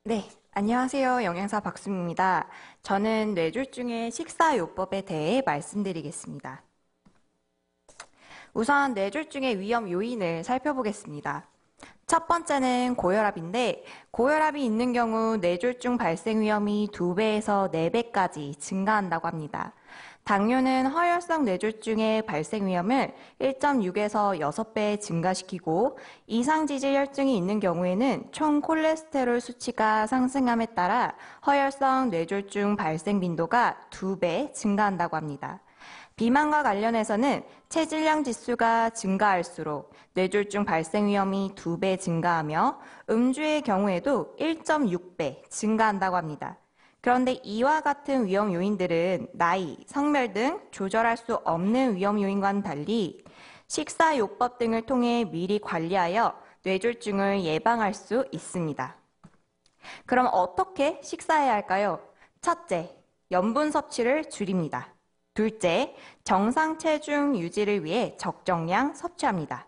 네, 안녕하세요. 영양사 박수미입니다. 저는 뇌졸중의 식사요법에 대해 말씀드리겠습니다. 우선 뇌졸중의 위험 요인을 살펴보겠습니다. 첫 번째는 고혈압인데, 고혈압이 있는 경우 뇌졸중 발생 위험이 2배에서 4배까지 증가한다고 합니다. 당뇨는 허혈성 뇌졸중의 발생 위험을 1.6에서 6배 증가시키고, 이상지질혈증이 있는 경우에는 총 콜레스테롤 수치가 상승함에 따라 허혈성 뇌졸중 발생 빈도가 2배 증가한다고 합니다. 비만과 관련해서는 체질량 지수가 증가할수록 뇌졸중 발생 위험이 2배 증가하며 음주의 경우에도 1.6배 증가한다고 합니다. 그런데 이와 같은 위험 요인들은 나이, 성별 등 조절할 수 없는 위험 요인과는 달리 식사요법 등을 통해 미리 관리하여 뇌졸중을 예방할 수 있습니다. 그럼 어떻게 식사해야 할까요? 첫째, 염분 섭취를 줄입니다. 둘째, 정상 체중 유지를 위해 적정량 섭취합니다.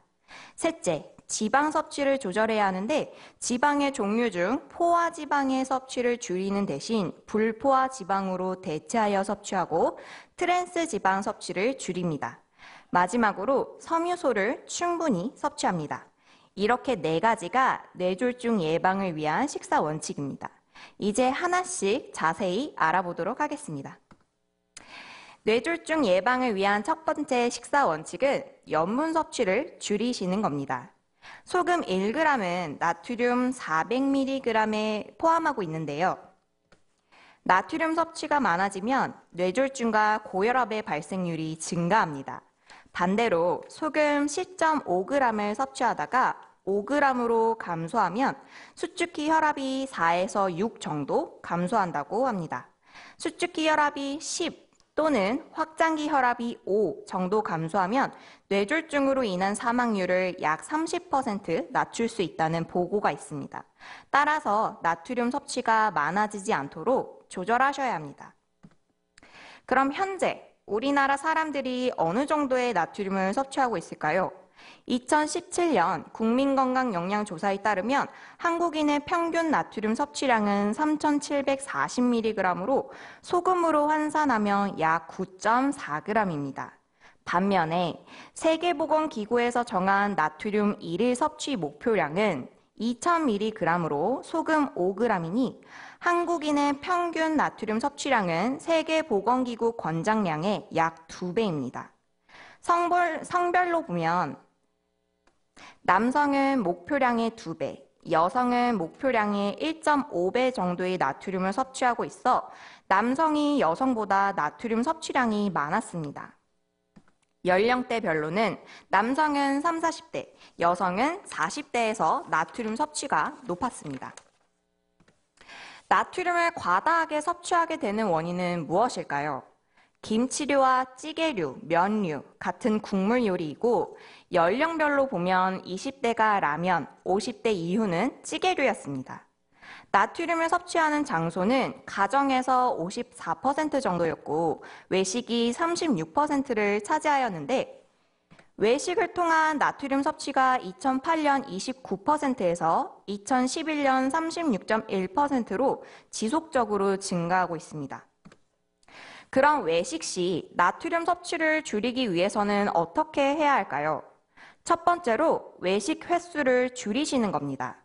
셋째, 지방 섭취를 조절해야 하는데 지방의 종류 중 포화 지방의 섭취를 줄이는 대신 불포화 지방으로 대체하여 섭취하고 트랜스 지방 섭취를 줄입니다. 마지막으로 섬유소를 충분히 섭취합니다. 이렇게 4가지가 뇌졸중 예방을 위한 식사 원칙입니다. 이제 하나씩 자세히 알아보도록 하겠습니다. 뇌졸중 예방을 위한 첫 번째 식사 원칙은 염분 섭취를 줄이시는 겁니다. 소금 1g은 나트륨 400mg에 포함하고 있는데요. 나트륨 섭취가 많아지면 뇌졸중과 고혈압의 발생률이 증가합니다. 반대로 소금 10.5g을 섭취하다가 5g으로 감소하면 수축기 혈압이 4에서 6 정도 감소한다고 합니다. 수축기 혈압이 10 또는 확장기 혈압이 5 정도 감소하면 뇌졸중으로 인한 사망률을 약 30% 낮출 수 있다는 보고가 있습니다. 따라서 나트륨 섭취가 많아지지 않도록 조절하셔야 합니다. 그럼 현재 우리나라 사람들이 어느 정도의 나트륨을 섭취하고 있을까요? 2017년 국민건강영양조사에 따르면 한국인의 평균 나트륨 섭취량은 3,740mg으로 소금으로 환산하면 약 9.4g입니다. 반면에 세계보건기구에서 정한 나트륨 1일 섭취 목표량은 2,000mg으로 소금 5g이니 한국인의 평균 나트륨 섭취량은 세계보건기구 권장량의 약 2배입니다. 성별로 보면 남성은 목표량의 2배, 여성은 목표량의 1.5배 정도의 나트륨을 섭취하고 있어 남성이 여성보다 나트륨 섭취량이 많았습니다. 연령대별로는 남성은 30, 40대, 여성은 40대에서 나트륨 섭취가 높았습니다. 나트륨을 과다하게 섭취하게 되는 원인은 무엇일까요? 김치류와 찌개류, 면류 같은 국물 요리이고 연령별로 보면 20대가 라면, 50대 이후는 찌개류였습니다. 나트륨을 섭취하는 장소는 가정에서 54% 정도였고 외식이 36%를 차지하였는데 외식을 통한 나트륨 섭취가 2008년 29%에서 2011년 36.1%로 지속적으로 증가하고 있습니다. 그럼 외식 시 나트륨 섭취를 줄이기 위해서는 어떻게 해야 할까요? 첫 번째로 외식 횟수를 줄이시는 겁니다.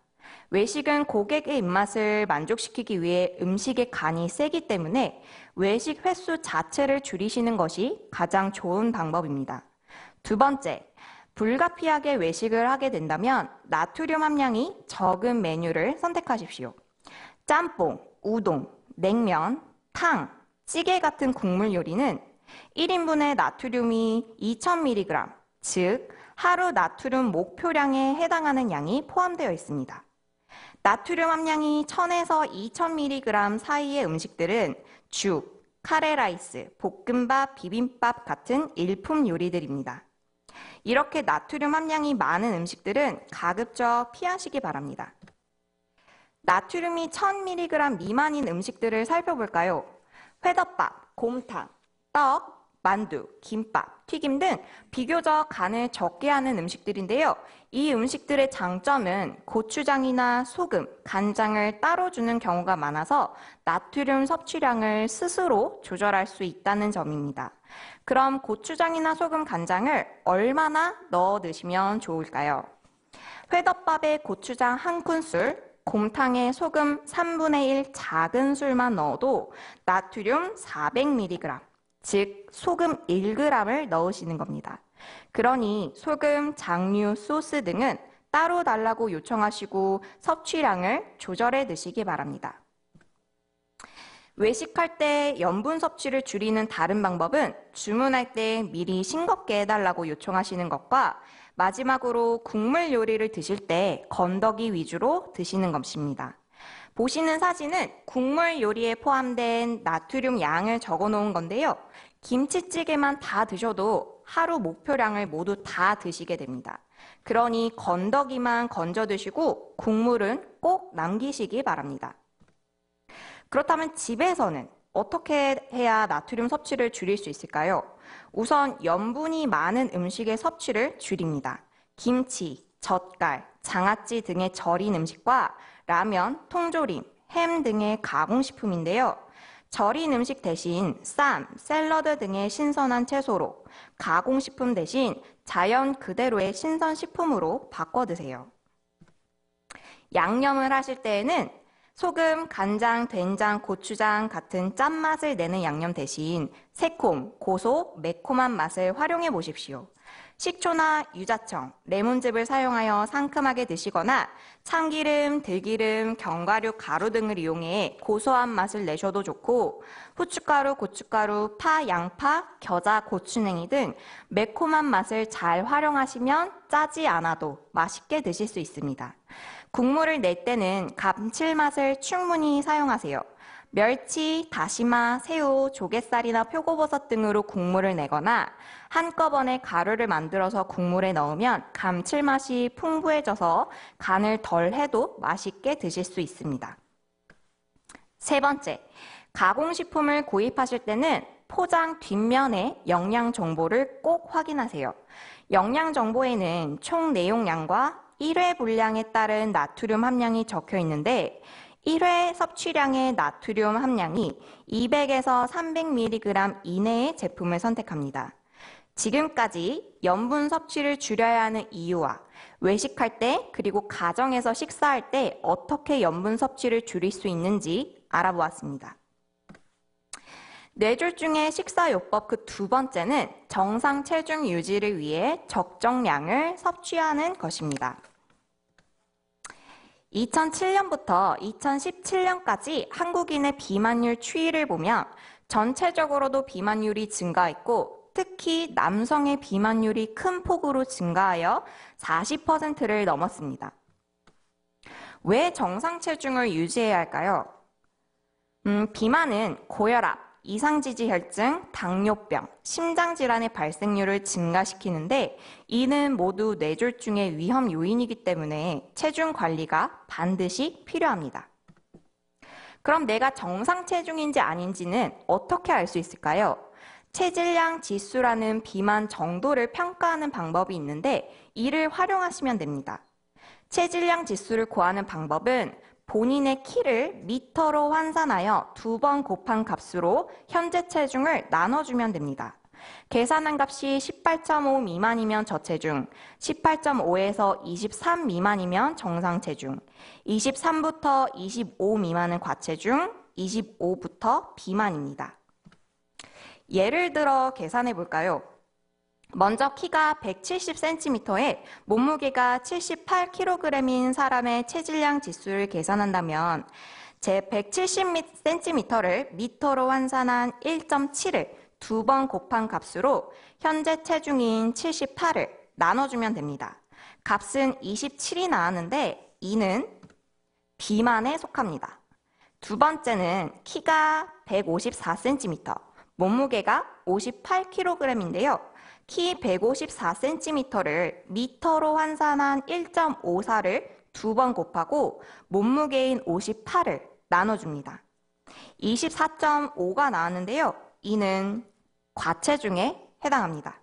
외식은 고객의 입맛을 만족시키기 위해 음식의 간이 세기 때문에 외식 횟수 자체를 줄이시는 것이 가장 좋은 방법입니다. 두 번째, 불가피하게 외식을 하게 된다면 나트륨 함량이 적은 메뉴를 선택하십시오. 짬뽕, 우동, 냉면, 탕, 찌개 같은 국물 요리는 1인분의 나트륨이 2000mg, 즉 하루 나트륨 목표량에 해당하는 양이 포함되어 있습니다. 나트륨 함량이 1000에서 2000mg 사이의 음식들은 죽, 카레라이스, 볶음밥, 비빔밥 같은 일품 요리들입니다. 이렇게 나트륨 함량이 많은 음식들은 가급적 피하시기 바랍니다. 나트륨이 1000mg 미만인 음식들을 살펴볼까요? 회덮밥, 곰탕, 떡, 만두, 김밥, 튀김 등 비교적 간을 적게 하는 음식들인데요. 이 음식들의 장점은 고추장이나 소금, 간장을 따로 주는 경우가 많아서 나트륨 섭취량을 스스로 조절할 수 있다는 점입니다. 그럼 고추장이나 소금, 간장을 얼마나 넣어 드시면 좋을까요? 회덮밥에 고추장 1큰술, 곰탕에 소금 3분의 1 작은 술만 넣어도 나트륨 400mg, 즉 소금 1g을 넣으시는 겁니다. 그러니 소금, 장류, 소스 등은 따로 달라고 요청하시고 섭취량을 조절해 드시기 바랍니다. 외식할 때 염분 섭취를 줄이는 다른 방법은 주문할 때 미리 싱겁게 해달라고 요청하시는 것과 마지막으로 국물 요리를 드실 때 건더기 위주로 드시는 것입니다. 보시는 사진은 국물 요리에 포함된 나트륨 양을 적어 놓은 건데요. 김치찌개만 다 드셔도 하루 목표량을 모두 다 드시게 됩니다. 그러니 건더기만 건져 드시고 국물은 꼭 남기시기 바랍니다. 그렇다면 집에서는 어떻게 해야 나트륨 섭취를 줄일 수 있을까요? 우선 염분이 많은 음식의 섭취를 줄입니다. 김치, 젓갈, 장아찌 등의 절인 음식과 라면, 통조림, 햄 등의 가공식품인데요. 절인 음식 대신 쌈, 샐러드 등의 신선한 채소로, 가공식품 대신 자연 그대로의 신선식품으로 바꿔 드세요. 양념을 하실 때에는 소금, 간장, 된장, 고추장 같은 짠맛을 내는 양념 대신 새콤, 고소, 매콤한 맛을 활용해 보십시오. 식초나 유자청, 레몬즙을 사용하여 상큼하게 드시거나 참기름, 들기름, 견과류 가루 등을 이용해 고소한 맛을 내셔도 좋고 후춧가루, 고춧가루, 파, 양파, 겨자, 고추냉이 등 매콤한 맛을 잘 활용하시면 짜지 않아도 맛있게 드실 수 있습니다. 국물을 낼 때는 감칠맛을 충분히 사용하세요. 멸치, 다시마, 새우, 조갯살이나 표고버섯 등으로 국물을 내거나 한꺼번에 가루를 만들어서 국물에 넣으면 감칠맛이 풍부해져서 간을 덜 해도 맛있게 드실 수 있습니다. 세 번째, 가공식품을 구입하실 때는 포장 뒷면에 영양 정보를 꼭 확인하세요. 영양 정보에는 총 내용량과 1회 분량에 따른 나트륨 함량이 적혀 있는데 1회 섭취량의 나트륨 함량이 200에서 300mg 이내의 제품을 선택합니다. 지금까지 염분 섭취를 줄여야 하는 이유와 외식할 때 그리고 가정에서 식사할 때 어떻게 염분 섭취를 줄일 수 있는지 알아보았습니다. 뇌졸중의 식사요법 그 두 번째는 정상 체중 유지를 위해 적정량을 섭취하는 것입니다. 2007년부터 2017년까지 한국인의 비만율 추이를 보면 전체적으로도 비만율이 증가했고 특히 남성의 비만율이 큰 폭으로 증가하여 40%를 넘었습니다. 왜 정상 체중을 유지해야 할까요? 비만은 고혈압, 이상지지혈증, 당뇨병, 심장질환의 발생률을 증가시키는데 이는 모두 뇌졸중의 위험 요인이기 때문에 체중 관리가 반드시 필요합니다. 그럼 내가 정상 체중인지 아닌지는 어떻게 알 수 있을까요? 체질량 지수라는 비만 정도를 평가하는 방법이 있는데 이를 활용하시면 됩니다. 체질량 지수를 구하는 방법은 본인의 키를 미터로 환산하여 2번 곱한 값으로 현재 체중을 나눠주면 됩니다. 계산한 값이 18.5 미만이면 저체중, 18.5에서 23 미만이면 정상 체중, 23부터 25 미만은 과체중, 25부터 비만입니다. 예를 들어 계산해 볼까요? 먼저 키가 170cm에 몸무게가 78kg인 사람의 체질량 지수를 계산한다면 제 170cm를 미터로 환산한 1.7을 2번 곱한 값으로 현재 체중인 78을 나눠주면 됩니다. 값은 27이 나왔는데 이는 비만에 속합니다. 두 번째는 키가 154cm, 몸무게가 58kg인데요. 키 154cm를 미터로 환산한 1.54를 2번 곱하고 몸무게인 58을 나눠줍니다. 24.5가 나왔는데요. 이는 과체중에 해당합니다.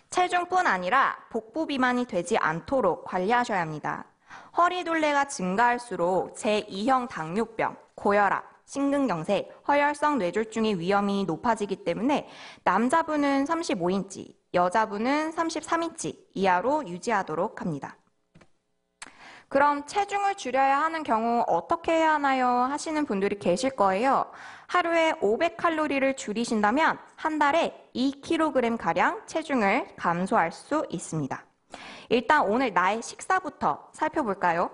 체중뿐 아니라 복부 비만이 되지 않도록 관리하셔야 합니다. 허리둘레가 증가할수록 제2형 당뇨병, 고혈압, 심근경색, 허혈성 뇌졸중의 위험이 높아지기 때문에 남자분은 35인치, 여자분은 33인치 이하로 유지하도록 합니다. 그럼 체중을 줄여야 하는 경우 어떻게 해야 하나요? 하시는 분들이 계실 거예요. 하루에 500칼로리를 줄이신다면 한 달에 2kg가량 체중을 감소할 수 있습니다. 일단 오늘 나의 식사부터 살펴볼까요?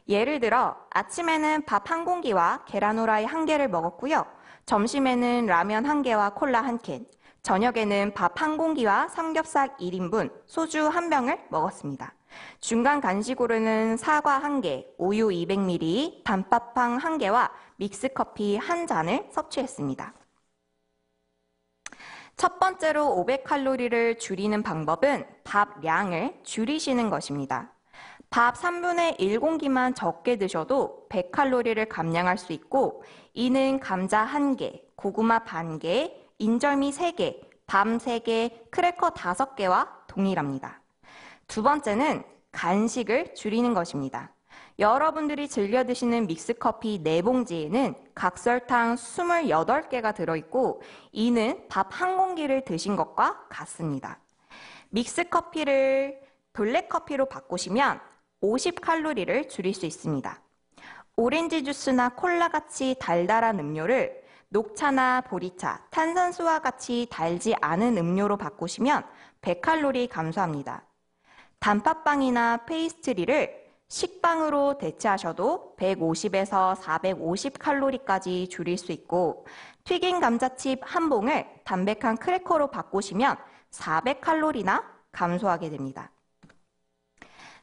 예를 들어 아침에는 밥 한 공기와 계란 후라이 1개를 먹었고요. 점심에는 라면 1개와 콜라 1캔, 저녁에는 밥 한 공기와 삼겹살 1인분, 소주 1병을 먹었습니다. 중간 간식으로는 사과 1개, 우유 200ml, 단팥빵 1개와 믹스커피 1잔을 섭취했습니다. 첫 번째로 500칼로리를 줄이는 방법은 밥량을 줄이시는 것입니다. 밥 3분의 1공기만 적게 드셔도 100칼로리를 감량할 수 있고 이는 감자 1개, 고구마 반 개, 인절미 3개, 밤 3개, 크래커 5개와 동일합니다. 두 번째는 간식을 줄이는 것입니다. 여러분들이 즐겨 드시는 믹스커피 4봉지에는 각설탕 28개가 들어있고 이는 밥 한 공기를 드신 것과 같습니다. 믹스커피를 블랙커피로 바꾸시면 50칼로리를 줄일 수 있습니다. 오렌지 주스나 콜라같이 달달한 음료를 녹차나 보리차, 탄산수와 같이 달지 않은 음료로 바꾸시면 100칼로리 감소합니다. 단팥빵이나 페이스트리를 식빵으로 대체하셔도 150에서 450칼로리까지 줄일 수 있고 튀긴 감자칩 한 봉을 담백한 크래커로 바꾸시면 400칼로리나 감소하게 됩니다.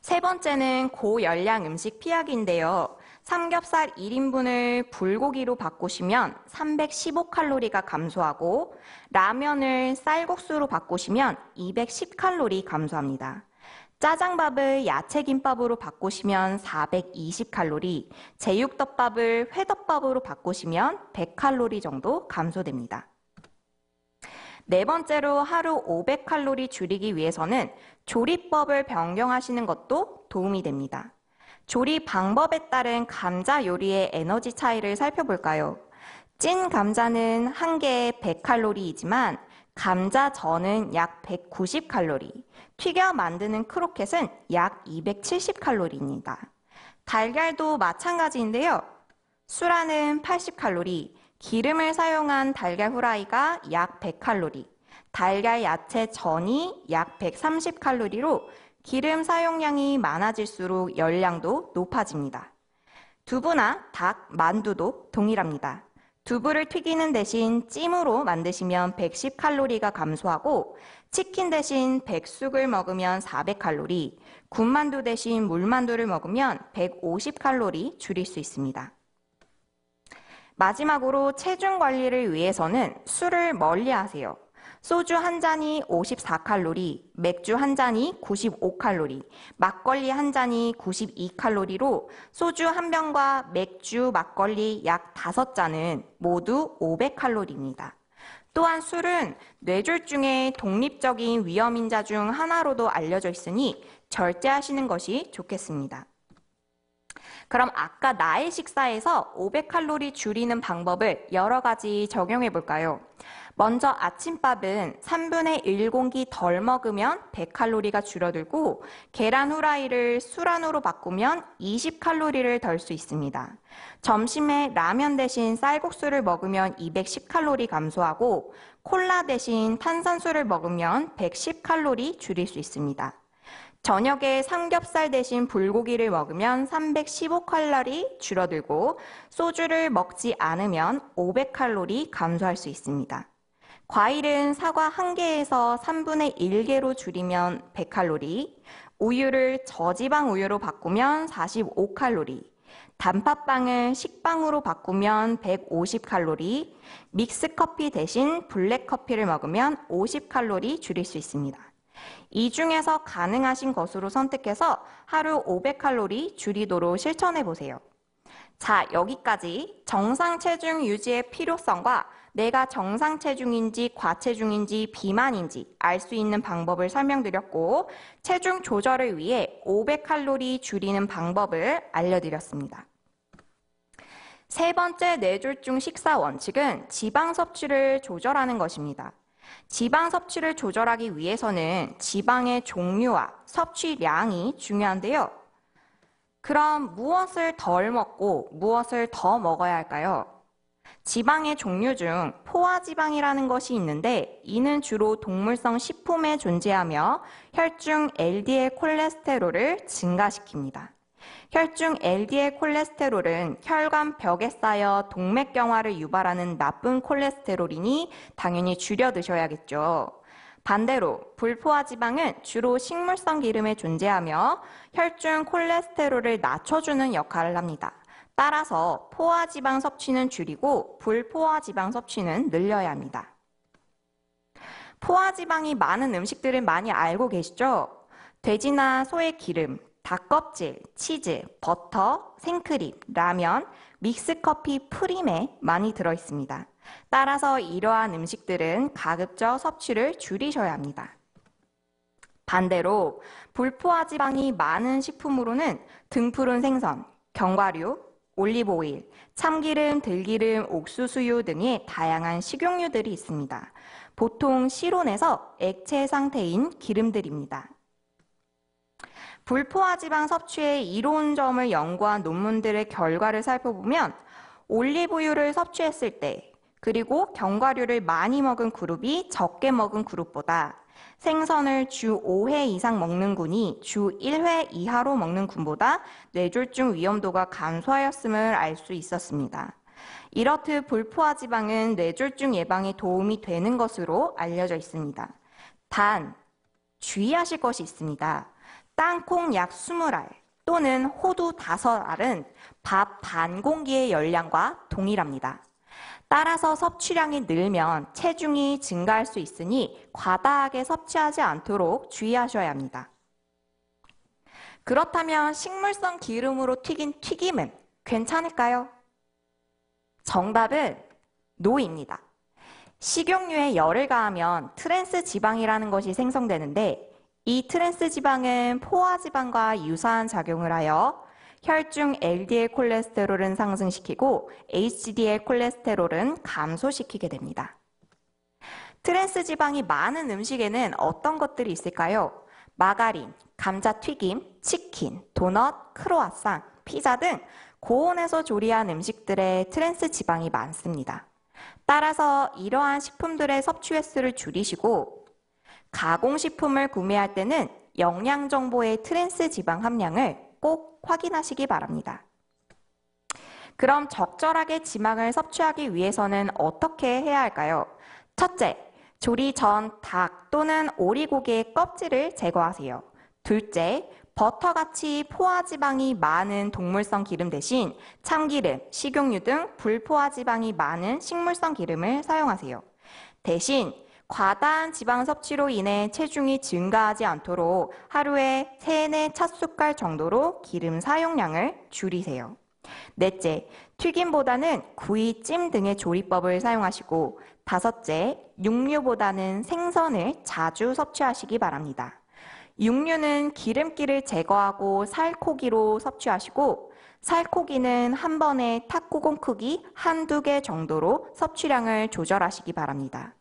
세 번째는 고열량 음식 피하기인데요. 삼겹살 1인분을 불고기로 바꾸시면 315칼로리가 감소하고 라면을 쌀국수로 바꾸시면 210칼로리 감소합니다. 짜장밥을 야채김밥으로 바꾸시면 420칼로리, 제육덮밥을 회덮밥으로 바꾸시면 100칼로리 정도 감소됩니다. 네 번째로 하루 500칼로리 줄이기 위해서는 조리법을 변경하시는 것도 도움이 됩니다. 조리 방법에 따른 감자 요리의 에너지 차이를 살펴볼까요? 찐 감자는 한 개에 100칼로리이지만 감자전은 약 190칼로리, 튀겨 만드는 크로켓은 약 270칼로리입니다. 달걀도 마찬가지인데요. 수라는 80칼로리, 기름을 사용한 달걀 후라이가 약 100칼로리, 달걀 야채 전이 약 130칼로리로 기름 사용량이 많아질수록 열량도 높아집니다. 두부나 닭, 만두도 동일합니다. 두부를 튀기는 대신 찜으로 만드시면 110칼로리가 감소하고 치킨 대신 백숙을 먹으면 400칼로리, 군만두 대신 물만두를 먹으면 150칼로리 줄일 수 있습니다. 마지막으로 체중 관리를 위해서는 술을 멀리하세요. 소주 한 잔이 54칼로리, 맥주 한 잔이 95칼로리, 막걸리 한 잔이 92칼로리로 소주 한 병과 맥주, 막걸리 약 5잔은 모두 500칼로리입니다. 또한 술은 뇌졸중의 독립적인 위험인자 중 하나로도 알려져 있으니 절제하시는 것이 좋겠습니다. 그럼 아까 나의 식사에서 500칼로리 줄이는 방법을 여러 가지 적용해 볼까요? 먼저 아침밥은 3분의 1공기 덜 먹으면 100칼로리가 줄어들고 계란 후라이를 수란으로 바꾸면 20칼로리를 덜 수 있습니다. 점심에 라면 대신 쌀국수를 먹으면 210칼로리 감소하고 콜라 대신 탄산수를 먹으면 110칼로리 줄일 수 있습니다. 저녁에 삼겹살 대신 불고기를 먹으면 315칼로리 줄어들고 소주를 먹지 않으면 500칼로리 감소할 수 있습니다. 과일은 사과 1개에서 3분의 1개로 줄이면 100칼로리, 우유를 저지방 우유로 바꾸면 45칼로리, 단팥빵을 식빵으로 바꾸면 150칼로리, 믹스커피 대신 블랙커피를 먹으면 50칼로리 줄일 수 있습니다. 이 중에서 가능하신 것으로 선택해서 하루 500칼로리 줄이도록 실천해 보세요. 자, 여기까지 정상 체중 유지의 필요성과 내가 정상 체중인지 과체중인지 비만인지 알 수 있는 방법을 설명드렸고 체중 조절을 위해 500칼로리 줄이는 방법을 알려드렸습니다. 세 번째 뇌졸중 식사 원칙은 지방 섭취를 조절하는 것입니다. 지방 섭취를 조절하기 위해서는 지방의 종류와 섭취량이 중요한데요. 그럼 무엇을 덜 먹고 무엇을 더 먹어야 할까요? 지방의 종류 중 포화지방이라는 것이 있는데 이는 주로 동물성 식품에 존재하며 혈중 LDL 콜레스테롤을 증가시킵니다. 혈중 LDL 콜레스테롤은 혈관 벽에 쌓여 동맥경화를 유발하는 나쁜 콜레스테롤이니 당연히 줄여 드셔야겠죠. 반대로 불포화지방은 주로 식물성 기름에 존재하며 혈중 콜레스테롤을 낮춰주는 역할을 합니다. 따라서 포화지방 섭취는 줄이고 불포화지방 섭취는 늘려야 합니다. 포화지방이 많은 음식들을 많이 알고 계시죠? 돼지나 소의 기름, 닭껍질, 치즈, 버터, 생크림, 라면, 믹스커피, 프림에 많이 들어있습니다. 따라서 이러한 음식들은 가급적 섭취를 줄이셔야 합니다. 반대로 불포화지방이 많은 식품으로는 등푸른 생선, 견과류, 올리브오일, 참기름, 들기름, 옥수수유 등의 다양한 식용유들이 있습니다. 보통 실온에서 액체 상태인 기름들입니다. 불포화지방 섭취의 이론점을 연구한 논문들의 결과를 살펴보면 올리브유를 섭취했을 때 그리고 견과류를 많이 먹은 그룹이 적게 먹은 그룹보다 생선을 주 5회 이상 먹는 군이 주 1회 이하로 먹는 군보다 뇌졸중 위험도가 감소하였음을 알 수 있었습니다. 이렇듯 불포화지방은 뇌졸중 예방에 도움이 되는 것으로 알려져 있습니다. 단, 주의하실 것이 있습니다. 땅콩 약 20알 또는 호두 5알은 밥 반 공기의 열량과 동일합니다. 따라서 섭취량이 늘면 체중이 증가할 수 있으니 과다하게 섭취하지 않도록 주의하셔야 합니다. 그렇다면 식물성 기름으로 튀긴 튀김은 괜찮을까요? 정답은 노입니다. 식용유에 열을 가하면 트랜스 지방이라는 것이 생성되는데 이 트랜스 지방은 포화지방과 유사한 작용을 하여 혈중 LDL 콜레스테롤은 상승시키고 HDL 콜레스테롤은 감소시키게 됩니다. 트랜스 지방이 많은 음식에는 어떤 것들이 있을까요? 마가린, 감자튀김, 치킨, 도넛, 크로아상, 피자 등 고온에서 조리한 음식들에 트랜스 지방이 많습니다. 따라서 이러한 식품들의 섭취 횟수를 줄이시고 가공식품을 구매할 때는 영양정보의 트랜스 지방 함량을 꼭 확인하시기 바랍니다. 그럼 적절하게 지방을 섭취하기 위해서는 어떻게 해야 할까요? 첫째, 조리 전 닭 또는 오리고기의 껍질을 제거하세요. 둘째, 버터같이 포화지방이 많은 동물성 기름 대신 참기름, 식용유 등 불포화지방이 많은 식물성 기름을 사용하세요. 대신 과다한 지방 섭취로 인해 체중이 증가하지 않도록 하루에 3, 4찻숟갈 정도로 기름 사용량을 줄이세요. 넷째, 튀김보다는 구이, 찜 등의 조리법을 사용하시고 다섯째, 육류보다는 생선을 자주 섭취하시기 바랍니다. 육류는 기름기를 제거하고 살코기로 섭취하시고 살코기는 한 번에 탁구공 크기 1~2개 정도로 섭취량을 조절하시기 바랍니다.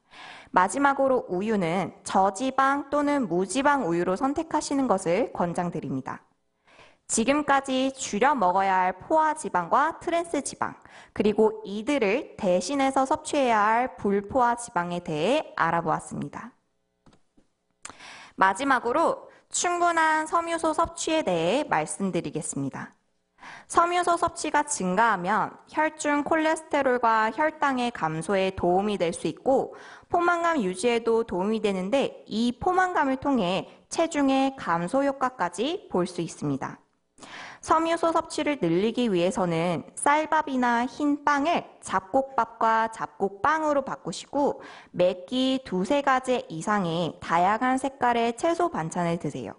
마지막으로 우유는 저지방 또는 무지방 우유로 선택하시는 것을 권장드립니다. 지금까지 줄여 먹어야 할 포화지방과 트랜스 지방, 그리고 이들을 대신해서 섭취해야 할 불포화지방에 대해 알아보았습니다. 마지막으로 충분한 섬유소 섭취에 대해 말씀드리겠습니다. 섬유소 섭취가 증가하면 혈중 콜레스테롤과 혈당의 감소에 도움이 될 수 있고 포만감 유지에도 도움이 되는데 이 포만감을 통해 체중의 감소 효과까지 볼 수 있습니다. 섬유소 섭취를 늘리기 위해서는 쌀밥이나 흰빵을 잡곡밥과 잡곡빵으로 바꾸시고 매끼 2~3가지 이상의 다양한 색깔의 채소 반찬을 드세요.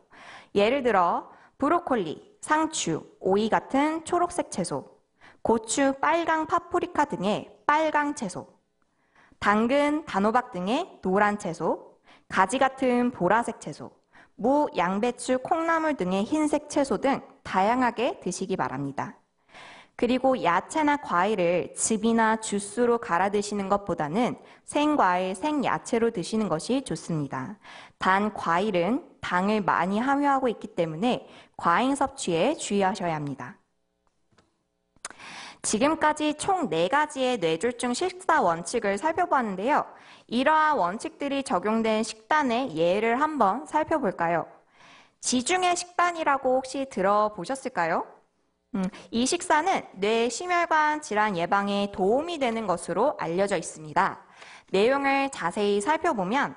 예를 들어 브로콜리, 상추, 오이 같은 초록색 채소, 고추, 빨강 파프리카 등의 빨강 채소, 당근, 단호박 등의 노란 채소, 가지 같은 보라색 채소, 무, 양배추, 콩나물 등의 흰색 채소 등 다양하게 드시기 바랍니다. 그리고 야채나 과일을 즙이나 주스로 갈아 드시는 것보다는 생과일, 생야채로 드시는 것이 좋습니다. 단 과일은 당을 많이 함유하고 있기 때문에 과잉 섭취에 주의하셔야 합니다. 지금까지 총 4가지의 뇌졸중 식사 원칙을 살펴보았는데요. 이러한 원칙들이 적용된 식단의 예를 한번 살펴볼까요? 지중해 식단이라고 혹시 들어보셨을까요? 이 식사는 뇌 심혈관 질환 예방에 도움이 되는 것으로 알려져 있습니다. 내용을 자세히 살펴보면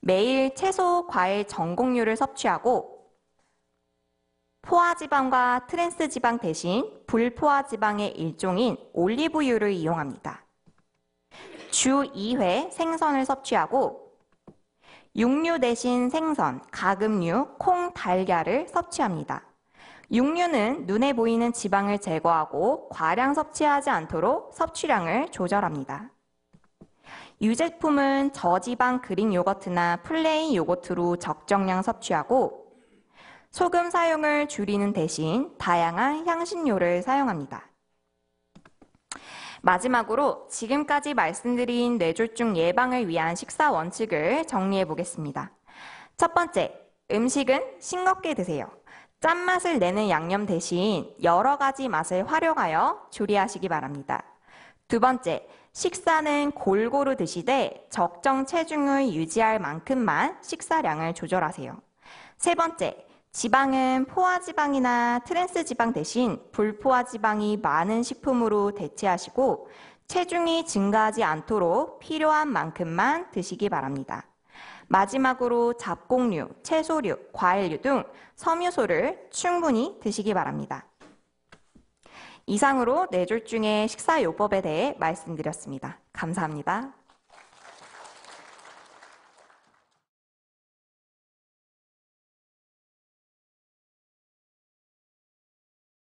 매일 채소, 과일 전곡류를 섭취하고 포화지방과 트랜스지방 대신 불포화지방의 일종인 올리브유를 이용합니다. 주 2회 생선을 섭취하고 육류 대신 생선, 가금류, 콩, 달걀을 섭취합니다. 육류는 눈에 보이는 지방을 제거하고 과량 섭취하지 않도록 섭취량을 조절합니다. 유제품은 저지방 그릭 요거트나 플레인 요거트로 적정량 섭취하고 소금 사용을 줄이는 대신 다양한 향신료를 사용합니다. 마지막으로 지금까지 말씀드린 뇌졸중 예방을 위한 식사 원칙을 정리해 보겠습니다. 첫 번째, 음식은 싱겁게 드세요. 짠맛을 내는 양념 대신 여러 가지 맛을 활용하여 조리하시기 바랍니다. 두 번째, 식사는 골고루 드시되 적정 체중을 유지할 만큼만 식사량을 조절하세요. 세 번째, 지방은 포화지방이나 트랜스지방 대신 불포화지방이 많은 식품으로 대체하시고 체중이 증가하지 않도록 필요한 만큼만 드시기 바랍니다. 마지막으로 잡곡류, 채소류, 과일류 등 섬유소를 충분히 드시기 바랍니다. 이상으로 뇌졸중의 식사요법에 대해 말씀드렸습니다. 감사합니다.